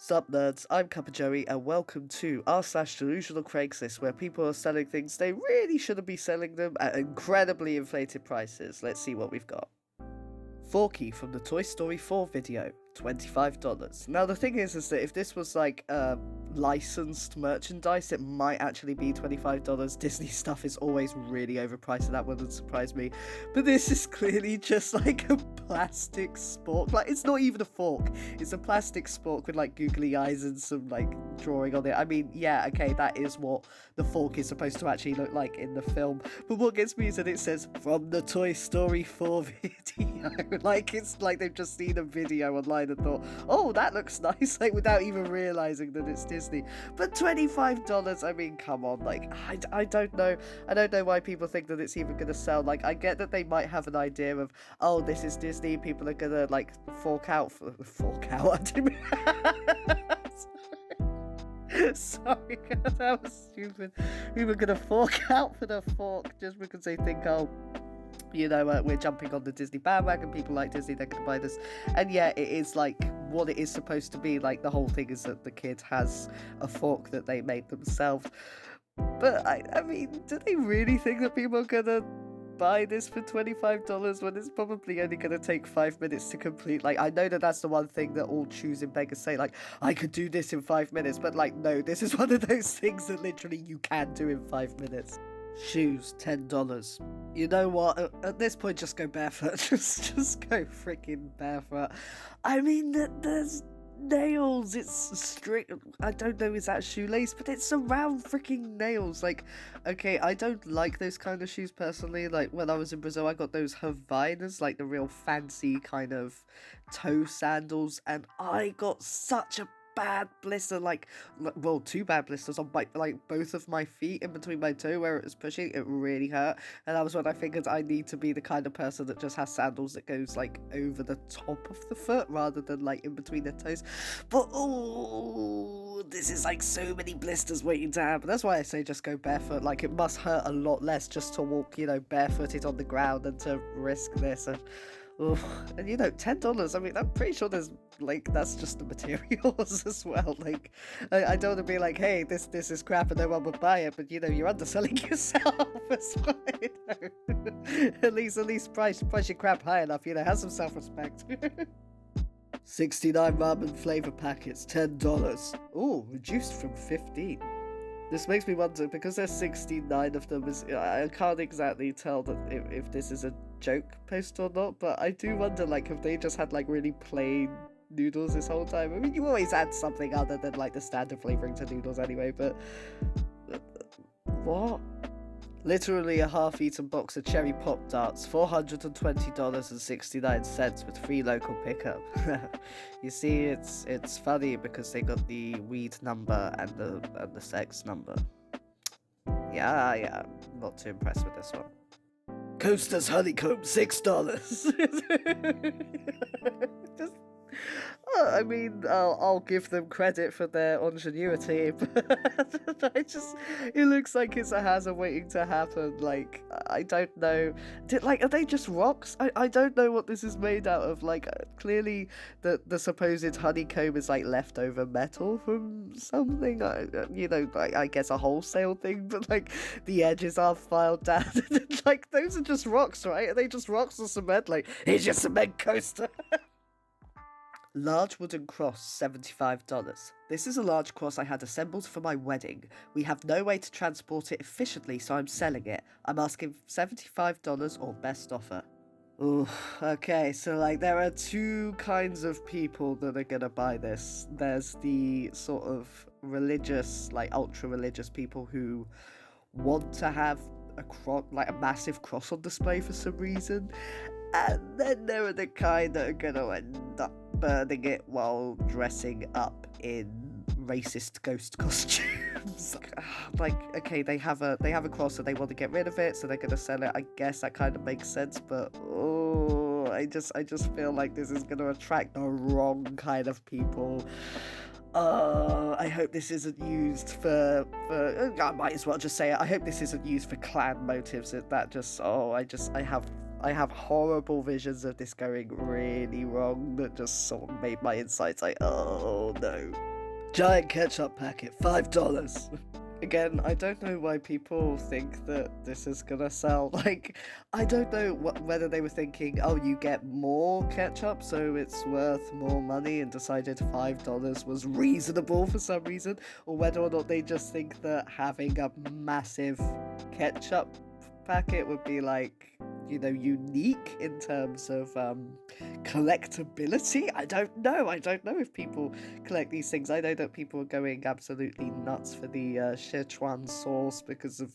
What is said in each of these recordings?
Sup nerds, I'm CuppaJoey and welcome to r/delusional Craigslist, where people are selling things they really shouldn't be selling them at incredibly inflated prices. Let's see what we've got. Forky from the Toy Story 4 video, $25. Now the thing is that if this was like licensed merchandise, it might actually be $25. Disney stuff is always really overpriced and that wouldn't surprise me. But this is clearly just like a plastic spork. Like, it's not even a fork, it's a plastic spork with like googly eyes and some like drawing on it. I mean, yeah, okay, that is what the fork is supposed to actually look like in the film. But what gets me is that it says from the Toy Story 4 video. Like, it's like they've just seen a video online and thought, oh, that looks nice, like without even realizing that it's Disney. But $25, I mean, come on, like, I don't know why people think that it's even gonna sell. Like, I get that they might have an idea of, oh, this is Disney, people are gonna like fork out, I didn't mean sorry, that was stupid. We were gonna fork out for the fork just because they think, oh, you know, we're jumping on the Disney bandwagon, people like Disney, they're gonna buy this. And yeah, it is like what it is supposed to be. Like, the whole thing is that the kid has a fork that they made themselves. But I mean, do they really think that people are gonna buy this for $25 when it's probably only gonna take 5 minutes to complete? Like, I know that that's the one thing that all choosing beggars say, like, I could do this in 5 minutes, but like, no, this is one of those things that literally you can do in 5 minutes. Shoes, $10. You know what? At this point, just go barefoot. just go freaking barefoot. I mean, there's nails. It's strict. I don't know, is that shoelace? But it's around freaking nails. Like, okay, I don't like those kind of shoes personally. Like, when I was in Brazil, I got those Havaianas, like the real fancy kind of toe sandals, and I got such a bad blister, like, well, two bad blisters on my, like, both of my feet in between my toe where it was pushing. It really hurt, and that was when I figured I need to be the kind of person that just has sandals that goes like over the top of the foot rather than like in between the toes. But oh, this is like so many blisters waiting to happen. That's why I say just go barefoot. Like, it must hurt a lot less just to walk, you know, barefooted on the ground than to risk this. And you know, $10, I mean, I'm pretty sure there's like, that's just the materials as well. Like, I don't want to be like, hey, this is crap and no one would buy it, but you know, you're underselling yourself as well. You know? at least price your crap high enough, you know, have some self-respect. 69 ramen flavor packets, $10. Oh, reduced from 15. This makes me wonder, because there's 69 of them, I can't exactly tell that if this is a joke post or not, but I do wonder, like, if they just had, like, really plain noodles this whole time. I mean, you always add something other than, like, the standard flavoring to noodles anyway, but what? Literally a half-eaten box of cherry Pop-Tarts, $420.69 with free local pickup. You see, it's funny because they got the weed number and the sex number. Yeah, I'm not too impressed with this one. Coasters Honeycomb, $6. Just, I mean, I'll give them credit for their ingenuity, but it looks like it's a hazard waiting to happen. Like, I don't know. Are they just rocks? I don't know what this is made out of. Like, clearly the supposed honeycomb is like leftover metal from something. You know, I guess a wholesale thing, but like the edges are filed down. Like, those are just rocks, right? Are they just rocks or cement? Like, here's your cement coaster. Large wooden cross, $75. This is a large cross I had assembled for my wedding. We have no way to transport it efficiently, so I'm selling it. I'm asking $75 or best offer. Ooh, okay, so like there are two kinds of people that are gonna buy this. There's the sort of religious, like ultra-religious people who want to have a massive cross on display for some reason. And then there are the kind that are gonna end up burning it while dressing up in racist ghost costumes. Like, okay, they have a cross and they want to get rid of it, so they're gonna sell it. I guess that kind of makes sense, but oh, I just feel like this is gonna attract the wrong kind of people. I hope this isn't used for I might as well just say it. I hope this isn't used for clan motives. That just, I have horrible visions of this going really wrong that just sort of made my insides like, oh no. Giant ketchup packet, $5. Again, I don't know why people think that this is gonna sell. Like, I don't know whether they were thinking, oh, you get more ketchup, so it's worth more money, and decided $5 was reasonable for some reason, or whether or not they just think that having a massive ketchup packet would be like, you know, unique in terms of collectability. I don't know if people collect these things. I know that people are going absolutely nuts for the Szechuan sauce because of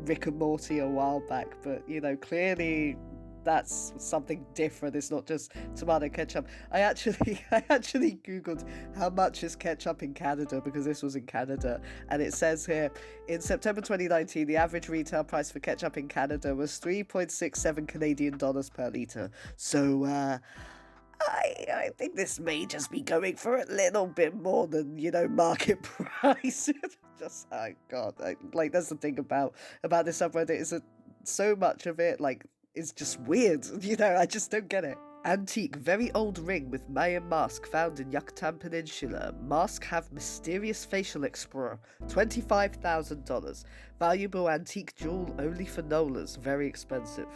Rick and Morty a while back, but you know, clearly that's something different. It's not just tomato ketchup. I actually googled how much is ketchup in Canada, because this was in Canada, and it says here, in September 2019, the average retail price for ketchup in Canada was 3.67 Canadian dollars per litre. So I think this may just be going for a little bit more than, you know, market price. Just, oh god, like that's the thing about this subreddit, is that so much of it, like, is just weird. You know, I just don't get it. Antique, very old ring with Mayan mask found in Yucatan Peninsula. Mask have mysterious facial explorer. $25,000. Valuable antique jewel only for Nolas. Very expensive.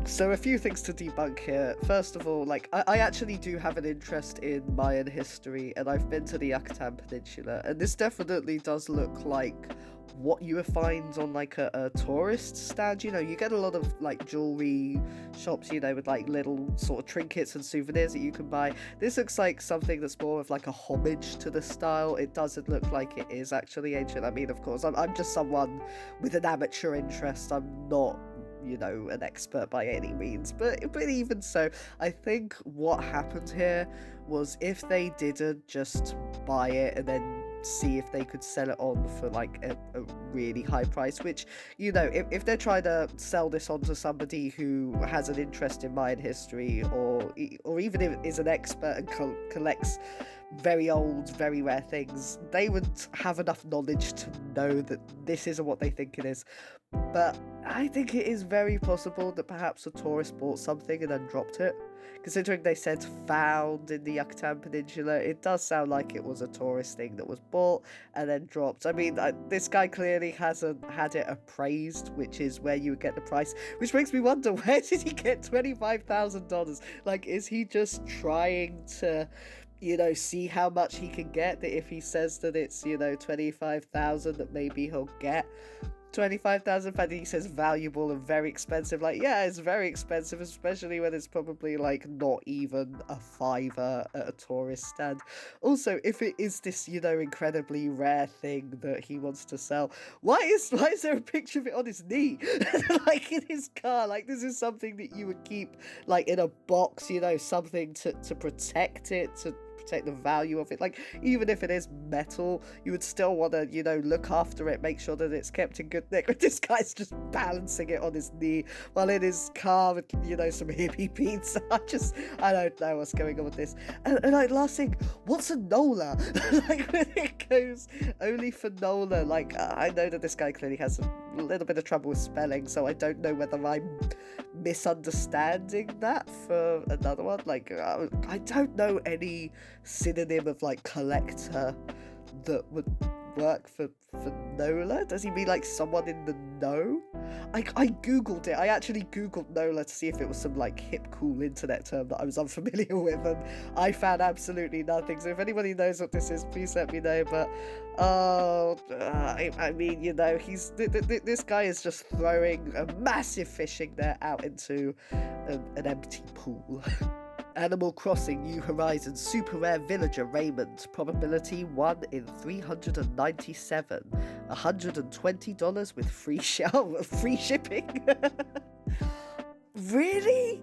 So a few things to debunk here. First of all, like, I actually do have an interest in Mayan history, and I've been to the Yucatan Peninsula, and this definitely does look like what you would find on like a tourist stand. You know, you get a lot of like jewelry shops, you know, with like little sort of trinkets and souvenirs that you can buy. This looks like something that's more of like a homage to the style. It doesn't look like it is actually ancient. I mean, of course, I'm just someone with an amateur interest. I'm not, you know, an expert by any means, but even so, I think what happened here was, if they didn't just buy it and then see if they could sell it on for like a really high price, which, you know, if they're trying to sell this on to somebody who has an interest in Mayan history, or even if is an expert and collects very old, very rare things, they would have enough knowledge to know that this isn't what they think it is. But I think it is very possible that perhaps a tourist bought something and then dropped it. Considering they said found in the Yucatan Peninsula, it does sound like it was a tourist thing that was bought and then dropped. I mean, this guy clearly hasn't had it appraised, which is where you would get the price, which makes me wonder, where did he get $25,000? Like, is he just trying to, you know, see how much he can get, that if he says that it's, you know, 25,000, that maybe he'll get 25,000. I think he says valuable and very expensive. Like, yeah, it's very expensive, especially when it's probably like not even a $5 at a tourist stand. Also, if it is this, you know, incredibly rare thing that he wants to sell, why is there a picture of it on his knee? Like, in his car? Like, this is something that you would keep like in a box, you know, something to protect it, to protect the value of it. Like, even if it is metal, you would still want to, you know, look after it, make sure that it's kept in good nick. But this guy's just balancing it on his knee while in his car with, you know, some hippie beats. I don't know what's going on with this. And like, last thing, what's a Nola? Like, when it goes only for Nola, like, I know that this guy clearly has a little bit of trouble with spelling, so I don't know whether I'm misunderstanding that for another one. Like, I don't know any synonym of like collector that would work for Nola. Does he mean like someone in the know? I googled it. I actually googled Nola to see if it was some like hip cool internet term that I was unfamiliar with, and I found absolutely nothing. So if anybody knows what this is, please let me know. But I mean, you know, he's this guy is just throwing a massive fishing net out into an empty pool. Animal Crossing New Horizons Super Rare Villager Raymond. Probability 1 in 397. $120 with free shipping. Really?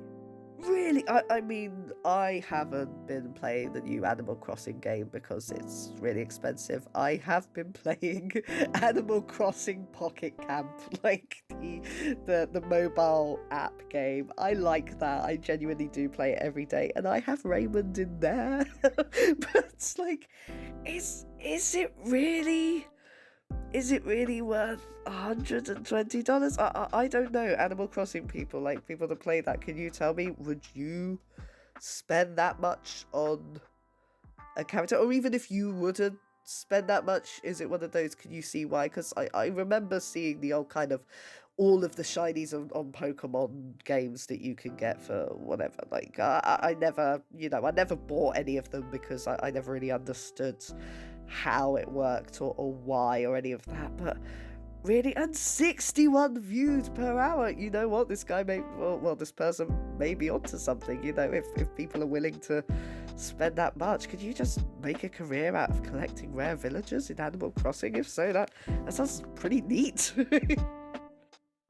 Really? I mean, I haven't been playing the new Animal Crossing game because it's really expensive. I have been playing Animal Crossing Pocket Camp, like the mobile app game. I like that. I genuinely do play it every day, and I have Raymond in there. But it's like, is it really worth $120? I don't know. Animal Crossing people, like people that play that, can you tell me, would you spend that much on a character? Or even if you wouldn't spend that much? Is it one of those, can you see why? Because I remember seeing the old kind of all of the shinies on Pokemon games that you can get for whatever. Like, I never, I never bought any of them because I never really understood how it worked or why or any of that. But really, and 61 views per hour. You know what? This guy this person may be onto something. If people are willing to spend that much, could you just make a career out of collecting rare villagers in Animal Crossing? If so, that sounds pretty neat.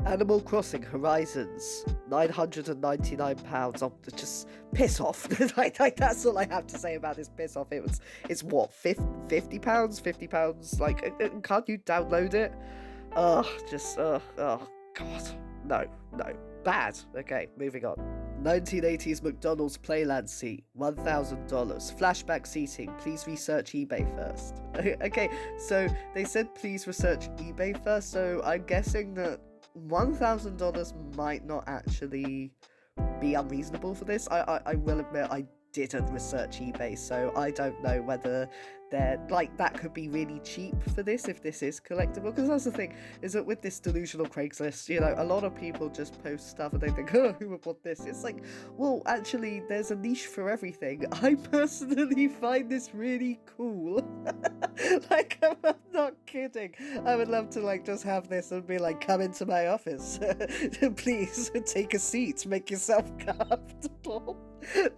Animal Crossing Horizons, £999. Oh, just piss off. like, that's all I have to say about this. Piss off. It's what, £50? £50? Like, can't you download it? Oh, God. No. Bad. Okay, moving on. 1980s McDonald's Playland seat, $1,000. Flashback seating, please research eBay first. Okay, so they said please research eBay first, so I'm guessing that $1,000 might not actually be unreasonable for this. I will admit I didn't research eBay, so I don't know whether that could be really cheap for this if this is collectible, because that's the thing, is that with this delusional Craigslist, a lot of people just post stuff and they think, oh, who would want this? It's like, well, actually there's a niche for everything. I personally find this really cool. Like, I'm not kidding. I would love to just have this and be like, come into my office. Please take a seat, make yourself comfortable.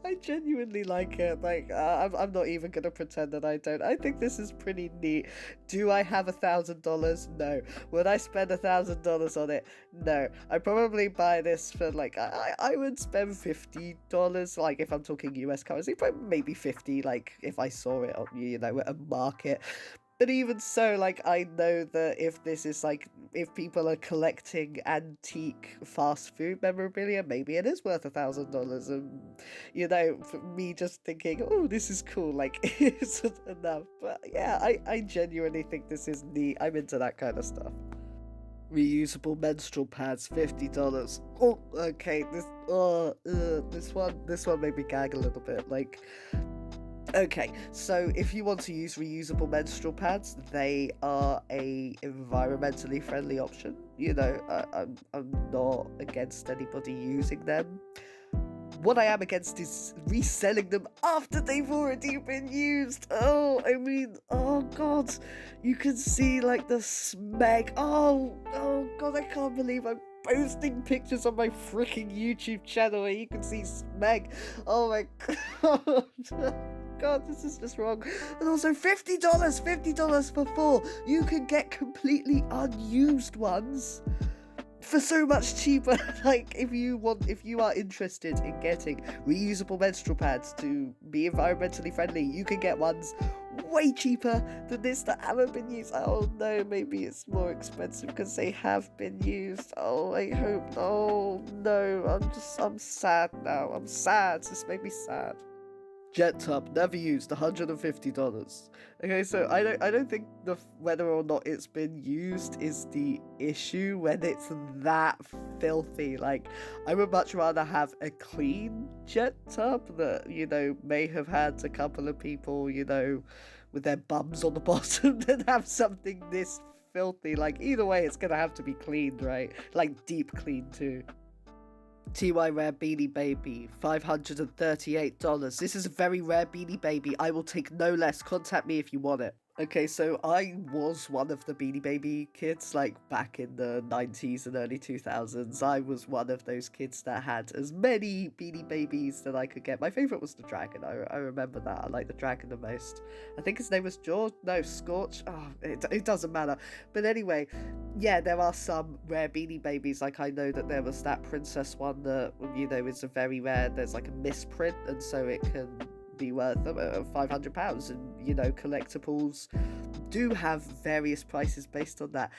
I genuinely like it. Like, I'm not even gonna pretend that I don't. I think this is pretty neat. Do I have $1,000? No. Would I spend $1,000 on it? No. I probably buy this for I would spend $50. Like, if I'm talking US currency, but maybe 50. Like, if I saw it on at a market. But even so, I know that if this is if people are collecting antique fast food memorabilia, maybe it is worth $1,000. And, for me just thinking, oh, this is cool, isn't enough. But yeah, I genuinely think this is neat. I'm into that kind of stuff. Reusable menstrual pads, $50. Oh, okay, this one made me gag a little bit. Okay, so if you want to use reusable menstrual pads, they are a environmentally friendly option. I'm not against anybody using them. What I am against is reselling them after they've already been used. Oh God, you can see the smeg. Oh God, I can't believe I'm posting pictures on my freaking YouTube channel where you can see smeg. Oh my God. God, this is just wrong. And also $50 for 4. You can get completely unused ones for so much cheaper. If you are interested in getting reusable menstrual pads to be environmentally friendly, you can get ones way cheaper than this that haven't been used. Oh no, maybe it's more expensive because they have been used. Oh, I hope. Oh no, I'm sad now. I'm sad. This made me sad. Jet tub, never used, $150. Okay, so I don't think whether or not it's been used is the issue when it's that filthy. I would much rather have a clean jet tub that, may have had a couple of people, with their bums on the bottom than have something this filthy. Either way, it's gonna have to be cleaned, right? Deep clean too. TY Rare Beanie Baby, $538. This is a very rare Beanie Baby. I will take no less. Contact me if you want it. Okay, so I was one of the Beanie Baby kids, back in the 90s and early 2000s. I was one of those kids that had as many Beanie Babies that I could get. My favourite was the dragon. I remember that. I like the dragon the most. I think his name was George. No, Scorch. Oh, it doesn't matter. But anyway, yeah, there are some rare Beanie Babies. I know that there was that princess one that, is a very rare. There's a misprint, and so it can be worth £500, and collectibles do have various prices based on that.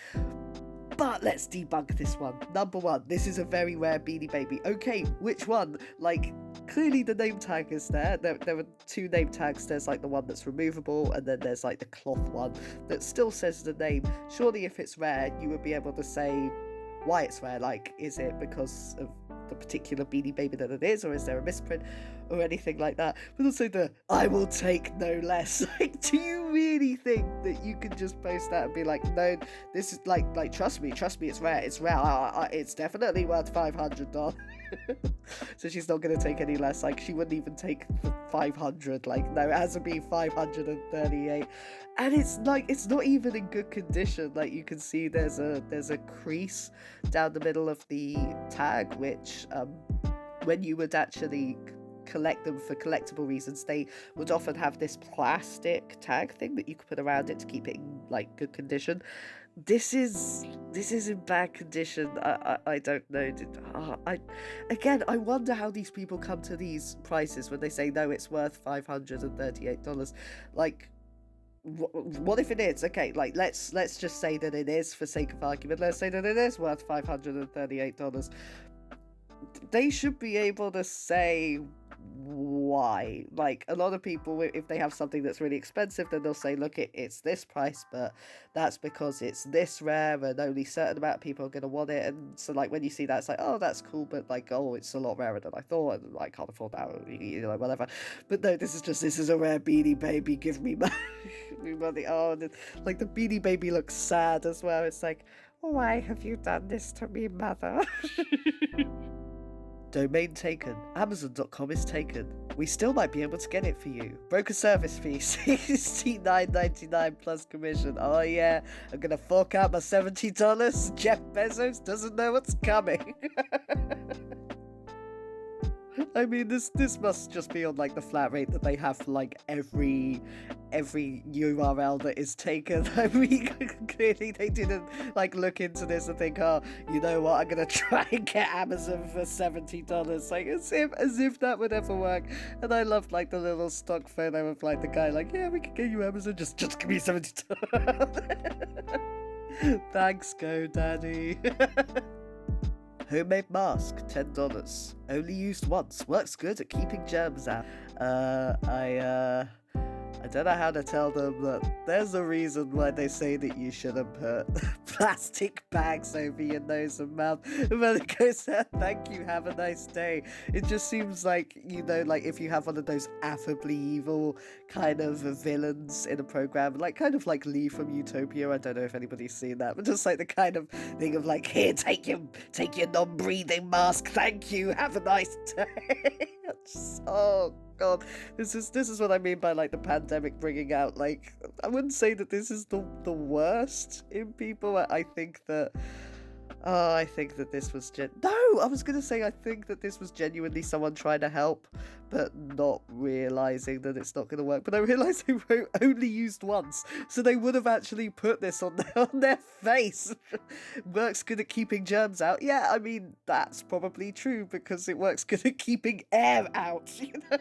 But let's debunk this one. Number one, this is a very rare Beanie Baby. Okay, which one? Clearly the name tag is there. There are two name tags. There's the one that's removable, and then there's the cloth one that still says the name. Surely if it's rare, you would be able to say why it's rare. Is it because of the particular Beanie Baby that it is, or is there a misprint or anything like that? But also the I will take no less. Like, do you really think that you can just post that and be like, no, this is like trust me, it's rare, it's definitely worth $500. So she's not going to take any less. Like, she wouldn't even take 500. Like, no, it has to be 538. And it's like, it's not even in good condition. Like, you can see there's a crease down the middle of the tag, which when you would actually collect them for collectible reasons, they would often have this plastic tag thing that you could put around it to keep it in like good condition. This is in bad condition. I don't know. I wonder how these people come to these prices when they say no, it's worth $538. Like, what if it is? Okay, like let's just say that it is, for sake of argument. Let's say that it is worth $538. They should be able to say why. Like, a lot of people, if they have something that's really expensive, then they'll say, look, it's this price, but that's because it's this rare and only a certain amount of people are going to want it. And so, like, when you see that, it's like, oh, that's cool, but like, oh, it's a lot rarer than I thought, and I can't afford that, or, you know, whatever. But no, this is a rare Beanie Baby, give me money. Oh, and like, the Beanie Baby looks sad as well. It's like, why have you done this to me, mother? Domain taken. Amazon.com is taken. We still might be able to get it for you. Broker service fee, $69.99 plus commission. Oh yeah, I'm gonna fork out my $70. Jeff Bezos doesn't know what's coming. I mean, this must just be on like the flat rate that they have for like every URL that is taken. I mean, clearly they didn't like look into this and think, oh, you know what, I'm gonna try and get Amazon for $70. Like, as if that would ever work. And I loved like the little stock photo of like the guy like, yeah, we can get you Amazon, just give me $70. Thanks, GoDaddy. Homemade mask, $10. Only used once. Works good at keeping germs out. I don't know how to tell them that there's a reason why they say that you shouldn't put plastic bags over your nose and mouth. But it goes, thank you, have a nice day. It just seems like, you know, like if you have one of those affably evil kind of villains in a program, like kind of like Lee from Utopia. I don't know if anybody's seen that, but just like the kind of thing of like, here, take your non-breathing mask. Thank you, have a nice day. Just, oh God, this is what I mean by like the pandemic bringing out, like, I wouldn't say that this is the worst in people. I think that this was I was gonna say I think that this was genuinely someone trying to help, but not realizing that it's not gonna work. But I realized they wrote only used once, so they would have actually put this on their face. Works good at keeping germs out. Yeah, I mean, that's probably true because it works good at keeping air out. You know?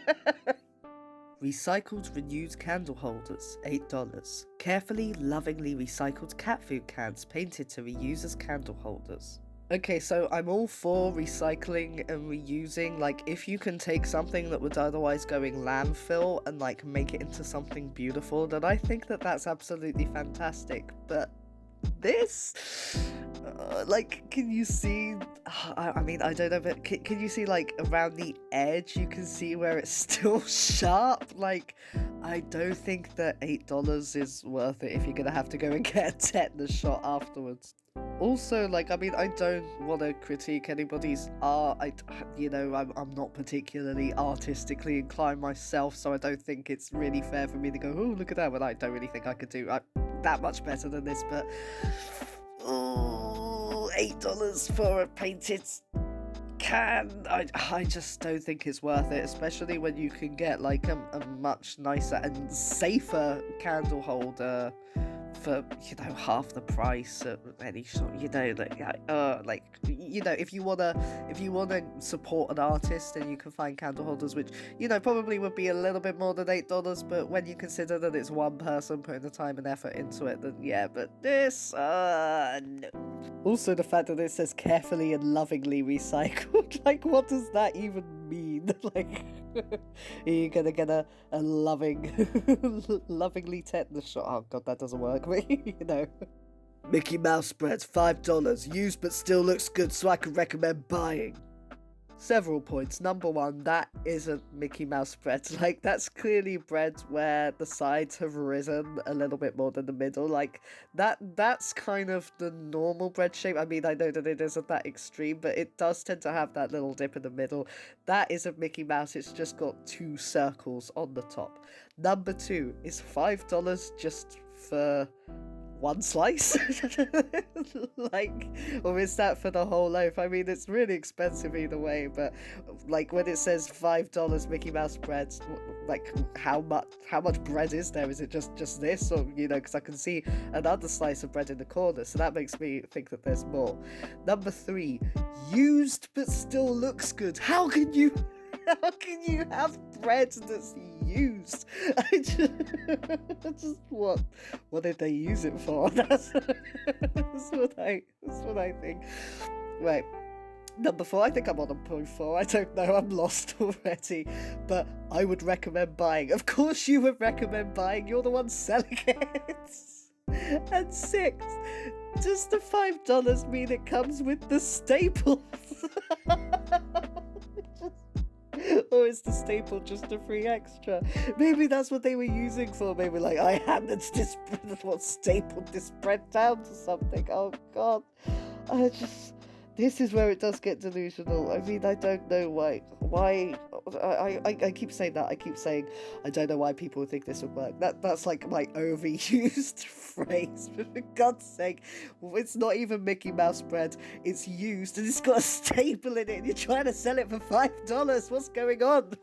Recycled renewed candle holders, $8. Carefully, lovingly recycled cat food cans painted to reuse as candle holders. Okay, so I'm all for recycling and reusing. Like, if you can take something that would otherwise go in landfill and like make it into something beautiful, then I think that that's absolutely fantastic. But this, like, can you see, I mean, I don't know, but can you see, like, around the edge, you can see where it's still sharp? Like, I don't think that $8 is worth it if you're gonna have to go and get a tetanus shot afterwards. Also, like, I mean, I don't want to critique anybody's art. I'm not particularly artistically inclined myself, so I don't think it's really fair for me to go, oh, look at that, when I don't really think I could do that much better than this. But $8 for a painted can, I just don't think it's worth it, especially when you can get like a much nicer and safer candle holder for, you know, half the price at any shop. You know, like you know, if you wanna support an artist, and you can find candle holders which, you know, probably would be a little bit more than $8, but when you consider that it's one person putting the time and effort into it, then yeah. But this, no. Also, the fact that it says carefully and lovingly recycled, like, what does that even mean? Like, are you gonna get a lovingly tetanus shot? Oh God, that doesn't work. You know. Mickey Mouse spreads, $5. Used but still looks good, so I can recommend buying. Several points. Number one, that isn't Mickey Mouse bread. Like, that's clearly bread where the sides have risen a little bit more than the middle. Like, that's kind of the normal bread shape. I mean, I know that it isn't that extreme, but it does tend to have that little dip in the middle. That isn't Mickey Mouse. It's just got two circles on the top. Number two, is $5 just for one slice? Like, or is that for the whole loaf? I mean, it's really expensive either way, but like when it says $5 Mickey Mouse bread, like how much bread is there? Is it just this, or because I can see another slice of bread in the corner, so that makes me think that there's more. Number three, used but still looks good. How can you have bread that's used? I just what did they use it for? That's what I think. Right. Number four, I think I'm on a point four. I don't know, I'm lost already. But I would recommend buying. Of course you would recommend buying. You're the one selling it. And six, does the $5 mean it comes with the staples? Or is the staple just a free extra? Maybe that's what they were using for. Maybe like, I hammered this bread, what stapled this bread down to something. Oh god. This is where it does get delusional. I mean, I don't know why I keep saying that. I keep saying I don't know why people would think this would work. That's like my overused phrase. But for God's sake, it's not even Mickey Mouse bread. It's used and it's got a staple in it and you're trying to sell it for $5. What's going on?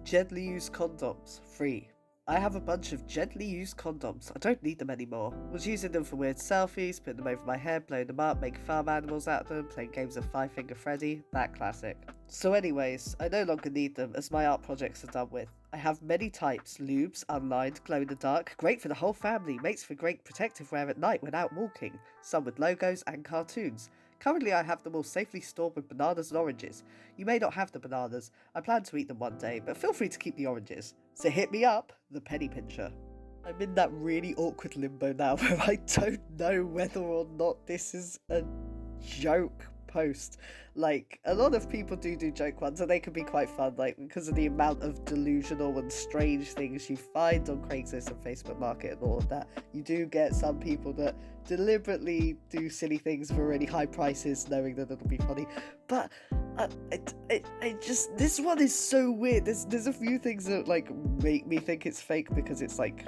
Gently used condoms, free. I have a bunch of gently used condoms. I don't need them anymore. Was using them for weird selfies, putting them over my head, blowing them up, making farm animals out of them, playing games of Five Finger Freddy, that classic. So anyways, I no longer need them as my art projects are done with. I have many types: lubes, unlined, glow in the dark, great for the whole family, makes for great protective wear at night when out walking, some with logos and cartoons. Currently I have them all safely stored with bananas and oranges. You may not have the bananas, I plan to eat them one day, but feel free to keep the oranges. So hit me up, the penny pincher. I'm in that really awkward limbo now where I don't know whether or not this is a joke post. Like, a lot of people do joke ones and they can be quite fun, like, because of the amount of delusional and strange things you find on Craigslist and Facebook Market and all of that. You do get some people that deliberately do silly things for really high prices knowing that it'll be funny, but I just, this one is so weird. There's a few things that like make me think it's fake because it's like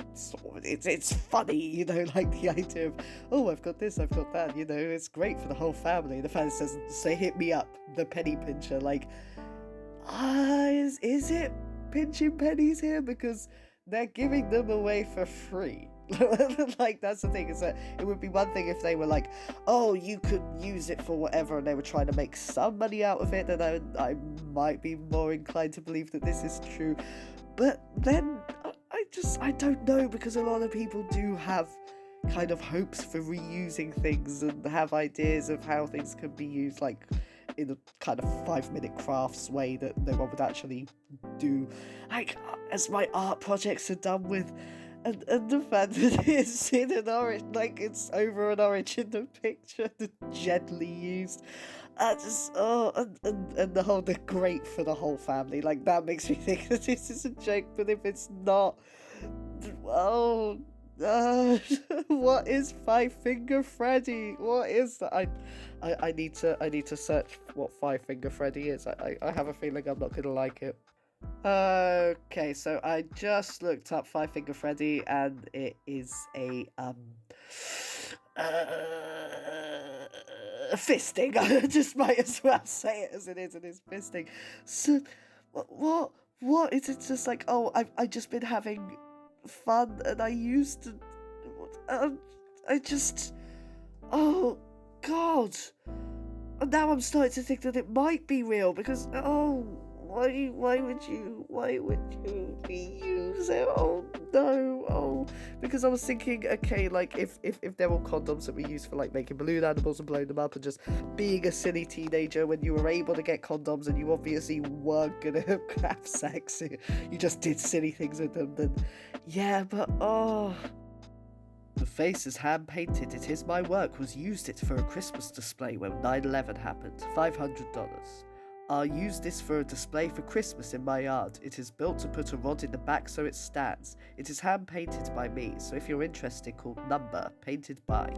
it's funny, like the idea of, oh, I've got this, I've got that, it's great for the whole family. The fan says, so hit me up, the penny pincher. Like, is it pinching pennies here? Because they're giving them away for free. Like, that's the thing, is that it would be one thing if they were like, oh, you could use it for whatever, and they were trying to make some money out of it, then I might be more inclined to believe that this is true. But then I don't know, because a lot of people do have kind of hopes for reusing things and have ideas of how things can be used, like in a kind of 5-minute crafts way that no one would actually do, like as my art projects are done with. And the fact that it's in an orange, like it's over an orange in the picture, the gently used, and the whole, they're great for the whole family, like that makes me think that this is a joke. But if it's not, what is Five Finger Freddy? What is that? I need to search what Five Finger Freddy is. I have a feeling I'm not gonna like it. Okay, so I just looked up Five Finger Freddy, and it is a fisting. I just might as well say it as it is. It is fisting. So, what is it? Just like, oh, I've just been having fun, and I used to, oh God, and now I'm starting to think that it might be real, because why would you reuse it? Oh no, because I was thinking, okay, like if they're all condoms that we use for like making balloon animals and blowing them up and just being a silly teenager when you were able to get condoms and you obviously weren't gonna have sex, you just did silly things with them, then yeah, but the face is hand-painted. It is my work. Was used it for a Christmas display when 9/11 happened. $500. I'll use this for a display for Christmas in my yard. It is built to put a rod in the back so it stands. It is hand painted by me, so if you're interested, called Number, painted by.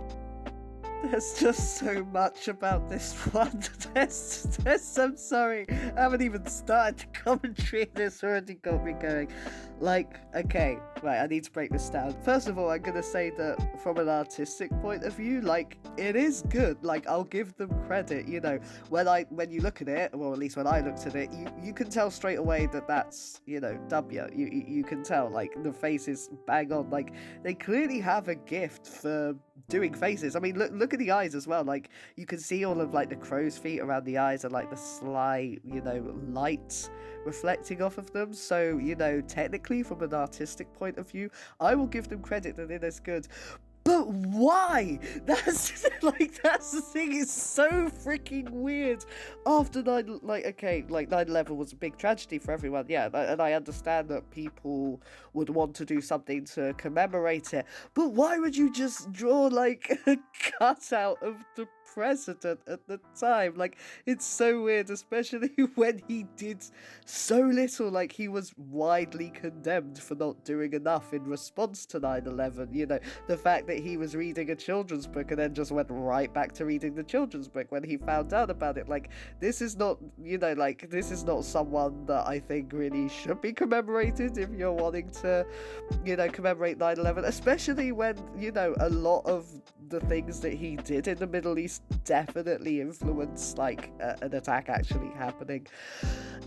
There's just so much about this one. I'm sorry, I haven't even started the commentary and it's already got me going. Like, okay, right, I need to break this down. First of all, I'm gonna say that from an artistic point of view, like, it is good. Like, I'll give them credit, you know, when you look at it, or at least when I looked at it, you can tell straight away that that's, you know, W. You can tell, like, the face is bang on. Like, they clearly have a gift for doing faces. I mean, look at the eyes as well. Like, you can see all of, like, the crow's feet around the eyes and, like, the sly, you know, light reflecting off of them. So, you know, technically from an artistic point of view, I will give them credit that it is good. But why? That's the thing. It's so freaking weird. After 9/11 was a big tragedy for everyone, yeah, and I understand that people would want to do something to commemorate it. But why would you just draw like a cutout of the president at the time? Like, it's so weird, especially when he did so little. Like, he was widely condemned for not doing enough in response to 9/11. You know, the fact that he was reading a children's book and then just went right back to reading the children's book when he found out about it. Like, this is not, you know, like, this is not someone that I think really should be commemorated if you're wanting to, you know, commemorate 9/11, especially when, you know, a lot of the things that he did in the Middle East definitely influenced, like, an attack actually happening.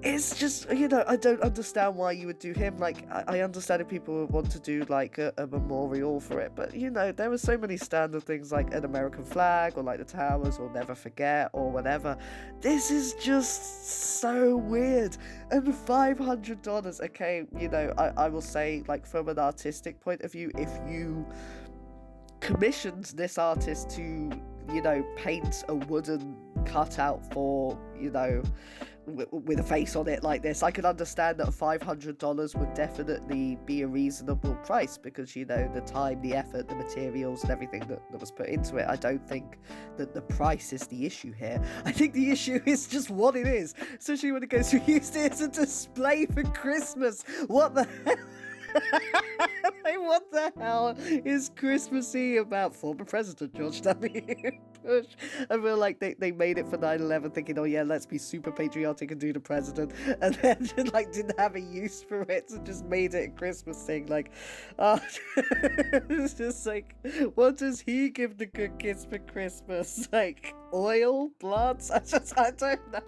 It's just, you know, I don't understand why you would do him. Like, I understand if people would want to do, like, a memorial for it, but, you know, there were so many standard things like an American flag or, like, the towers or never forget or whatever. This is just so weird. And $500, okay, you know, I will say, like, from an artistic point of view, if you commissioned this artist to, you know, paint a wooden cutout for, you know, with a face on it like this, I could understand that $500 would definitely be a reasonable price because, you know, the time, the effort, the materials and everything that was put into it. I don't think that the price is the issue here. I think the issue is just what it is, especially when it goes to use it as a display for Christmas. What the hell? Like, what the hell is Christmassy about? Former President George W. Bush. I feel like they made it for 9/11 thinking, oh yeah, let's be super patriotic and do the president, and then like didn't have a use for it, so just made it a Christmas thing. Like, it's just like, what does he give the good kids for Christmas? Like, oil? Blood? I don't know.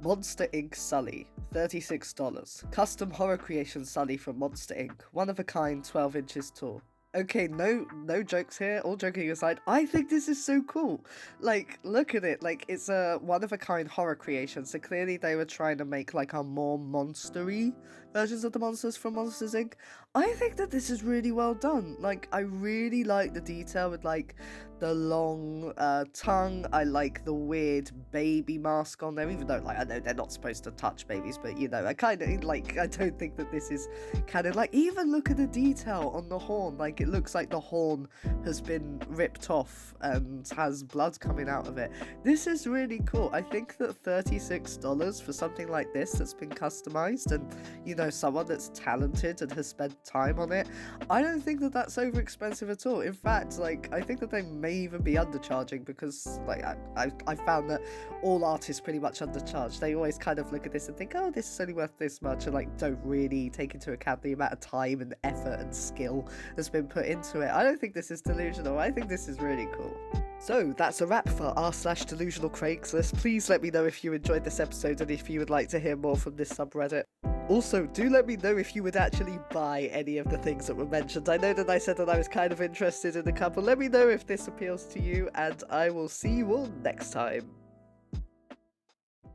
Monster Ink Sully, $36. Custom horror creation Sully from Monster Ink. One of a kind, 12 inches tall. Okay, no jokes here, all joking aside, I think this is so cool. Like, look at it, like, it's a one-of-a-kind horror creation, so clearly they were trying to make, like, a more monster-y versions of the monsters from Monsters, Inc. I think that this is really well done. Like, I really like the detail with, like, the long tongue. I like the weird baby mask on there, even though, like, I know they're not supposed to touch babies, but, you know, I kind of, like, I don't think that this is kind of, like, even look at the detail on the horn. Like, it looks like the horn has been ripped off and has blood coming out of it. This is really cool. I think that $36 for something like this that's been customized and, you know, someone that's talented and has spent time on it, I don't think that that's over expensive at all. In fact, like, I think that they may even be undercharging because, like, I found that all artists pretty much undercharge. They always kind of look at this and think, oh, this is only worth this much, and, like, don't really take into account the amount of time and effort and skill that's been put into it. I don't think this is delusional. I think this is really cool. So that's a wrap for r/delusional Craigslist. Please let me know if you enjoyed this episode and if you would like to hear more from this subreddit. Also, do let me know if you would actually buy any of the things that were mentioned. I know that I said that I was kind of interested in a couple. Let me know if this appeals to you, and I will see you all next time.